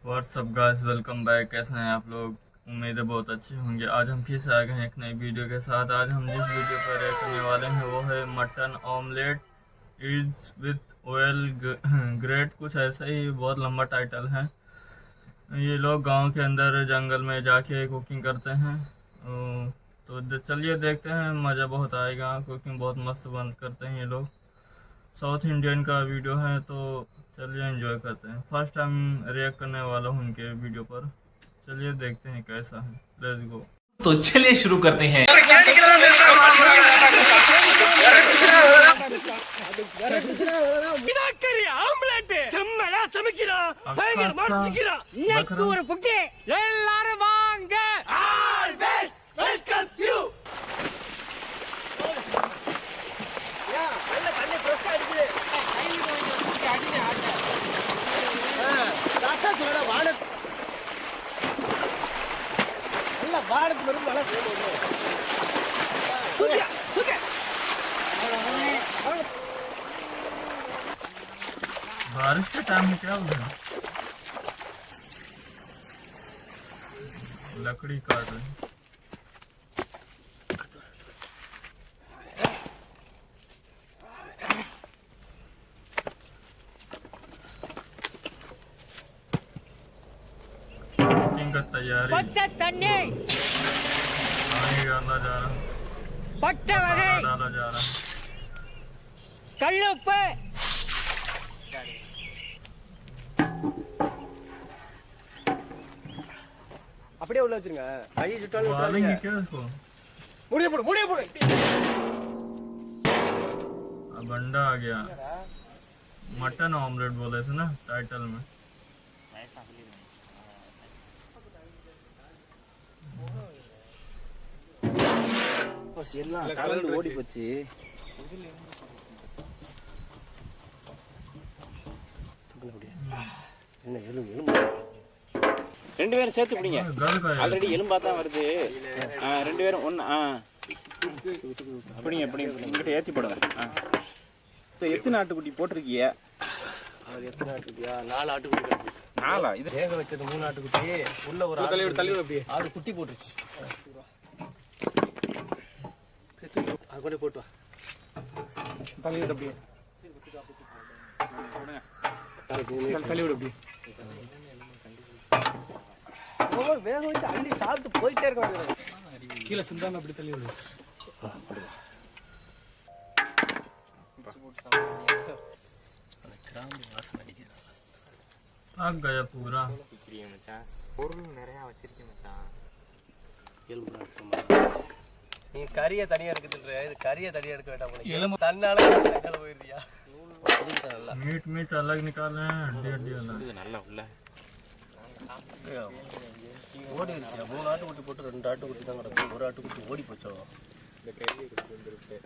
WhatsApp guys, welcome back. कैसे हैं आप लोग? उम्मीद है बहुत अच्छे होंगे। आज हम फिर से आ गए हैं एक नई वीडियो के साथ। आज हम जिस वीडियो पर रिएक्ट करने वाले हैं वो है mutton omelette is with oil great, कुछ ऐसा ही, बहुत लंबा टाइटल है। ये लोग गांव के अंदर जंगल में जाके कुकिंग करते हैं। तो चलिए देखते हैं, मज़ा बहुत आएगा। कुकिंग बहुत मस्त बंद करते हैं ये लोग। साउथ इंडियन का वीडियो है तो चलिए एंजॉय करते हैं। फर्स्ट टाइम रिएक्ट करने वाला हूँ उनके वीडियो पर। चलिए देखते हैं कैसा है। Let's go. तो चलिए शुरू करते हैं। बारिश के टाइम में क्या हुआ? लकड़ी काट रहे हैं। कुकिंग का तैयारी, पानी डाला जा रहा है, मसाला डाला जा रहा है। அப்படியே உள்ள வச்சிருங்க. கை சுட்டாலும் उबालेंगे क्या इसको? முடிய போடு. अब अंडा आ गया। मटन ऑमलेट बोले थे ना टाइटल में। எல்லாம் கலந்து ஓடி போச்சு. என்ன எலும்பு ரெண்டு பேரும் சேர்த்து பிடிங்க. ஆல்ரெடி எலும்பா தான் வருது. ரெண்டு பேரும் ஒன்று பிடிங்க உங்ககிட்ட ஏற்றி போடுங்க. இப்போ எத்தனை ஆட்டுக்குட்டி போட்டிருக்கீங்க? அது எத்தனை ஆட்டுக்குட்டியா? 4 ஆட்டுக்குட்டி. 4 இது வேக வச்சது 3 ஆட்டுக்குட்டி. உள்ள ஒரு தள்ளி அப்படியே 6 குட்டி போட்டுருச்சு. அது கூட போட்டு வா. தள்ளி விடு அப்படியே. தள்ளி விடு அப்படியே. வேக வச்சு அள்ளி சாப்பிட்டு போயிட்டே இருக்க. கீழே சிந்தாம அப்படி தள்ளி விடு. கிராம்பு வாசனை அடிக்குது. आग गया पूरा। மச்சான் பொருள் நிறைய வச்சிருக்கேன் மச்சான். நீ கறியை தனியா எடுக்குதுன்ற, இது கறியை தனியா எடுக்க வேண்டாம். எலும்பு தன்னால தன்னால போயிருதியா? நல்லா मीट अलग निकाले हैं, हड्डी अलग। இது நல்லா உள்ள ஓடிடுச்சு. 3 ஆட்டுக்குட்டி போட்டு 2 ஆட்டுக்குட்டி தான் கிடக்கும். ஒரு ஆட்டுக்குட்டி ஓடி போச்சோ. இந்த கையில கொடுத்து வந்துருக்கு.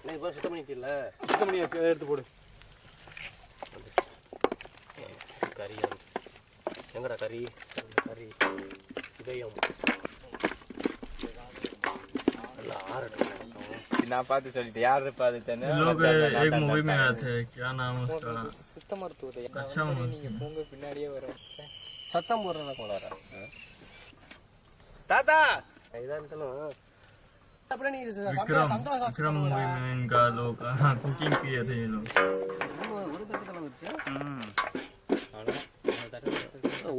நீ இப்போ சுத்தம் பண்ணிட்டீல்ல? சுத்தம் பண்ணி எடுத்து போடு. கறி எங்கடா கறி? கறி இதயம் நல்லா ஆறட்டும். நான் பார்த்து சொல்லிட்டேன். யார் பார்த்துட்டேன்னு. लोग एक मूवी में आए थे, क्या नाम उसका? சித்த மருத்துவத்தை अच्छा நீங்க போங்க, பின்னாடியே வரும். சத்தம் போடுறதா கொண்டாரா தாத்தா? இதான் இருந்தாலும் अपने नहीं विक्रम मूवी में इनका लोग कुकिंग किए थे ये लोग।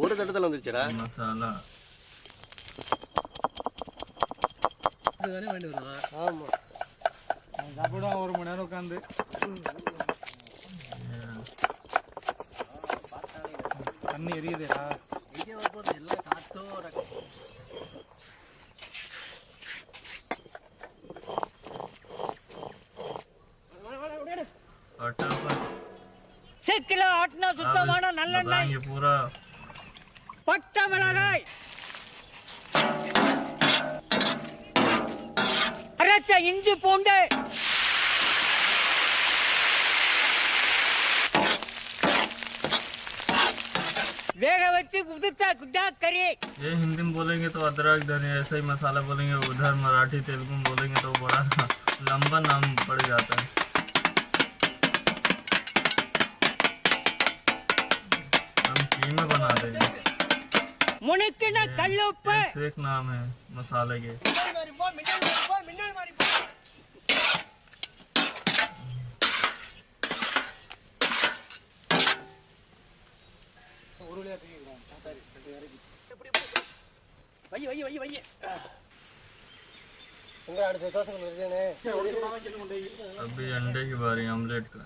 ஒரு தட்டத்துல வந்துருச்சுடா मसाला। ஆமா சாப்பிட 1 மணி நேரம் உட்காந்து தண்ணி எரியுதுடா. எல்லாம் காத்தோட கிலோ ஆட்டினா சுத்தமான நல்லெண்ணெய், पूरा பட்டை மிளகாய், அரைச்ச இஞ்சி பூண்டு, வேக வச்சு से उदता गुड्डा करे। ये हिंदी में बोलेंगे तो अदरक धनिया ऐसा ही मसाला बोलेंगे, उधर मराठी तेलुगु में बोलेंगे तो बड़ा लंबा नाम पड़ जाता है। हम कीमा बना देंगे, मुनक्किना कल्लुप्पु ऐसे एक नाम है मसाले के। अभी अंडे की बारी ऑमलेट का।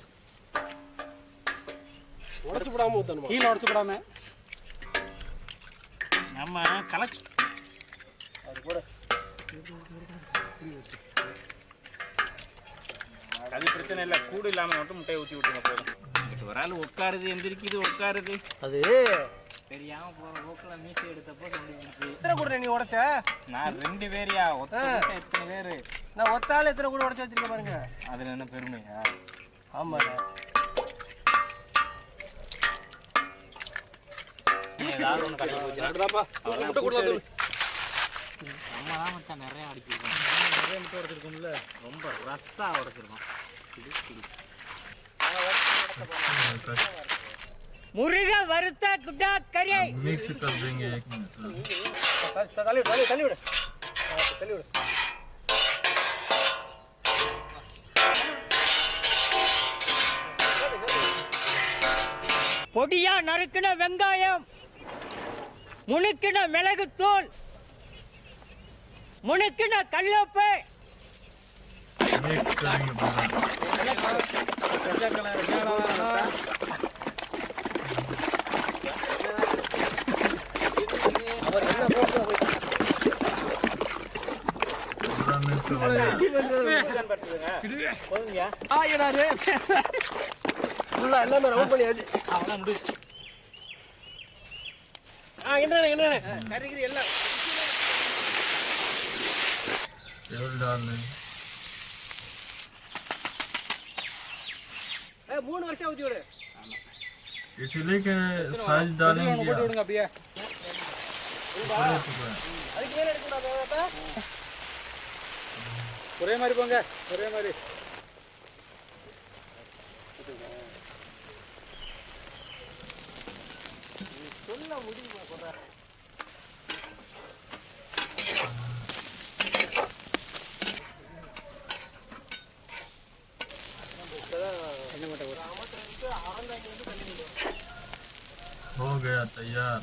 கீழே உடச்சு விடாம நம்ம கலச்சு அது பிரச்சனை இல்லை, கூடு இல்லாம மட்டும் முட்டையை ஊற்றி விட்டுருங்க போதும். ஒரு ஆள் உட்காருது, எந்திரிக்குது, உட்காருது. அது தெரியாம போற போக்குல மீசை எடுத்தப்போ எத்தனை கூட நீ உடைச்ச? நான் 2 பேரியா, எத்தனை பேரு? நான் ஒத்தாள் எத்தனை கூட உடைச்சு வச்சிருக்க பாருங்க. அதுல என்ன பெருமையா? ஆமா, ஏதாவது ஒன்று கடைக்கு போச்சு முட்டை கூட நம்ம தான் மச்சான் நிறைய அடிச்சிருக்கோம். நிறைய முட்டை உடைச்சிருக்கோம்ல, ரொம்ப ரஸ்ஸா உடைச்சிருக்கோம். मुर्गा वरुता गुड्डा करे। मिक्स कर देंगे 1 मिनट। तली विड़ பொடியா நறுக்கின வெங்காயம், முனுக்கின மிளகுத்தூள், முனுக்கின கல்லுப்பு, मिक्स करेंगे पूरा। पूरा मिक्स हो गया। எல்லாமே ரவுண்ட் பண்ணியாச்சு. அவ்வளோ முடி என்ன கறிகிரி எல்லாம் तेल डाल देंगे। 3 வருஷம் ஊற்றி விடு. इडली के साइज डालेंगे क्या? போட்டு விடுங்க அப்படியே அதுக்கு மேலே எடுக்கக்கூடாது. ஒரே மாதிரி போங்க, ஒரே மாதிரி. சொல்ல முடியுமா சொல்ற? हो गया तैयार।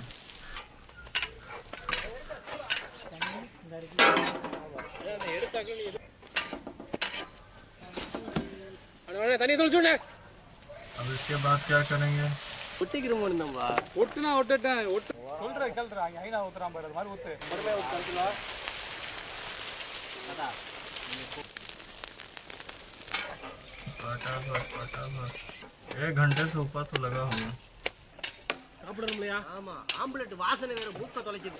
தண்ணி தொளிச்சுடனே. अब इसके बाद क्या करेंगे? ஒட்டிக்கிறோம் நம்ம. ஒட்டுனா ஒட்டுட்டேன், ஒட்டு சொல்றேன் கேள்றா. அங்க ஐநா ஊத்துறான் பாரு, அது மாதிரி ஊத்து. மறுபடியும் ஒரு 10 கிலோ. फटाफट 1 घंटे से ऊपर तो लगा होगा। சாப்பிடணும் இல்லையா? ஆமா, ஆம்புலெட் வாசனை வேற மூக்க தொலைக்குது.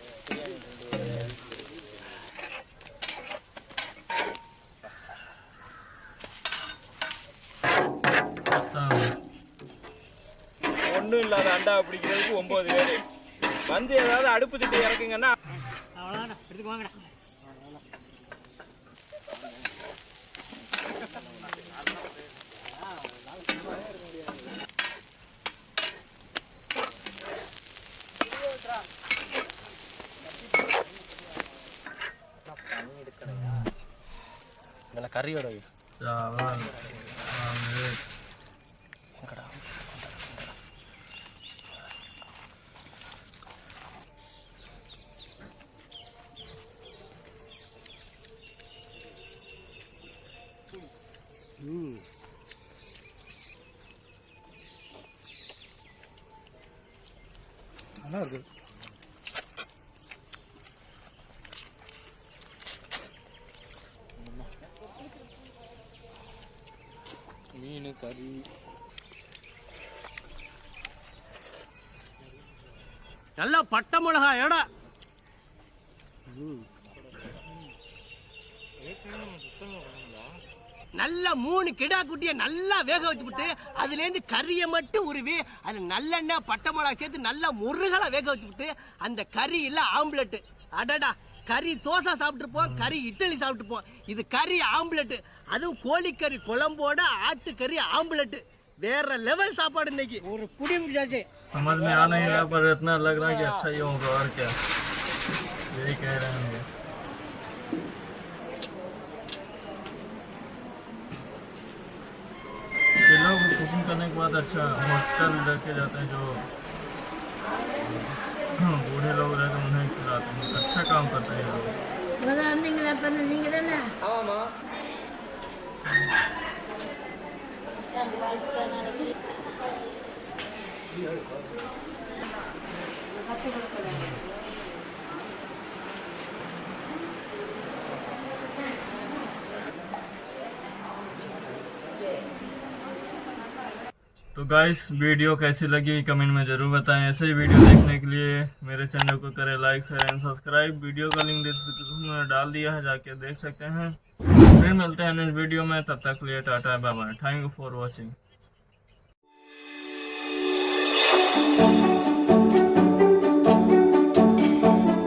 ஒன்றும் இல்லாத அண்டா பிடிக்கிறதுக்கு 9 பேர் வந்து ஏதாவது அடுப்பு திட்டு இறக்குங்கன்னா அவ்வளோதான் எடுத்துக்கு வாங்கடா. கறியோட चावल ऑमलेट நல்லா இருக்கு. மீன் கறி நல்லா பட்டை மிளகா எடா. நல்லா 3 கிடா குட்டியை நல்லா வேக வச்சுட்டு அதுல இருந்து கறியை மட்டும் உருவி அது நல்லெண்ணெய் பட்டை மிளகா சேர்த்து நல்லா முருகலா வேக வச்சுட்டு அந்த கறி இல்ல ஆம்லெட். அடடா, கறி தோசை சாப்பிட்டுருப்போம், கறி இட்லி சாப்பிட்டுப்போம். இது கறி ஆம்லெட், அதுவும் கோழிக்கறி குழம்போட ஆட்டுக்கறி ஆம்லெட். வேற லெவல் சாப்பாடு இன்னைக்கு. ஒரு புடி முடிச்சாச்சு. समझ में आ नहीं रहा पर इतना लग रहा है कि अच्छा ही होगा और क्या, यही कह रहे हैं। ये लोग कुकिंग करने के बाद अच्छा हॉस्टल लेके जाते हैं, जो बूढ़े लोग रहते हैं उन्हें खिलाते हैं। अच्छा काम करते हैं ये लोग। ஆமாமா. तो गाइस वीडियो कैसी लगी कमेंट में ज़रूर बताएं। ऐसे ही वीडियो देखने के लिए मेरे चैनल को करें like share and subscribe. Video का लिंक डिस्क्रिप्शन में डाल दिया है, जाके देख सकते हैं। फिर मिलते हैं नेक्स्ट वीडियो में, तब तक के लिए tata bye bye. Thank you for watching.